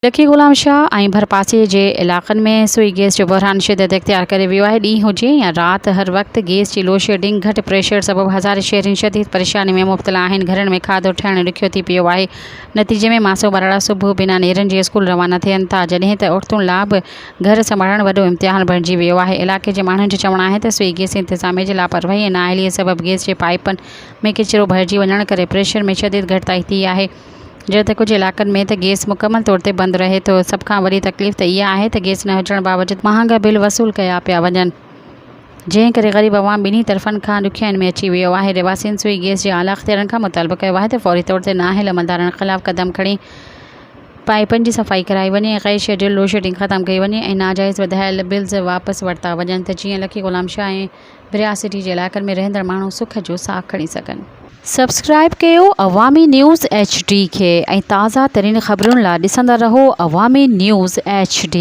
Lucky Ghulam Shah ऐं भरपासे जे इलाक़नि में सुई गैस जो बहरान शिदत इख्तियार करे वियो आहे। ॾींहुं हुजे या राति, हर वक़्तु गैस जी लोडशेडिंग, घटि प्रेशर सबबु हज़ार शहरी शदीद परेशानी में मुब्तला आहिनि। घरनि में खाधो ठाहिणु ॾुखियो थी पियो आहे। नतीजे में मासूम ॿारड़ा सुबुह बिना नेरनि जे स्कूल रवाना थियनि था, जॾहिं त औरतुनि लाइ बि घर संभालणु वॾो इम्तिहान बणिजी वियो आहे। इलाइक़े जे माण्हुनि जो चवणु आहे त सुई गैस इंतिज़ामिया जे लापरवाही ऐं नाअहलीअ सबबु गैस जे पाइपनि में किचिरो भरिजी वञण करे प्रेशर में शदीद घटिताई थी आहे। जो त कुझु इलाइक़नि में त गैस मुकमल तौर ते बंदि रहे थो। सभ खां वॾी तकलीफ़ त इहा आहे त गैस न हुजण बावजूदि महांगा बिल वसूल कया पिया वञनि, जंहिं करे ग़रीब अवाम ॿिन्ही तरफ़नि खां ॾुखियाईनि में अची वियो आहे। रिवासियुनि सुई गैस जे आला अख़्तियारनि खां मुतालबो कयो आहे त फौरी तौर ते नाअहल अमलदारनि ख़िलाफ़ क़दम खणी पाइपनि जी सफ़ाई कराई वञे ऐं ग़ैर शेड्यूल लोडशेडिंग ख़तमु कई वञे ऐं नाजाइज़ वधायल बिल्स वापसि वरिता वञनि त जीअं लकी गुलाम शाह ऐं बिरिया सिटी जे इलाइक़नि में रहंदड़ माण्हू सुख जो साह खणी सघनि। सब्सक्राइब कयो अवामी न्यूज़ HD खे ऐं ताज़ा तरीन ख़बरुनि लाइ ॾिसंदा रहो अवामी न्यूज़ HD।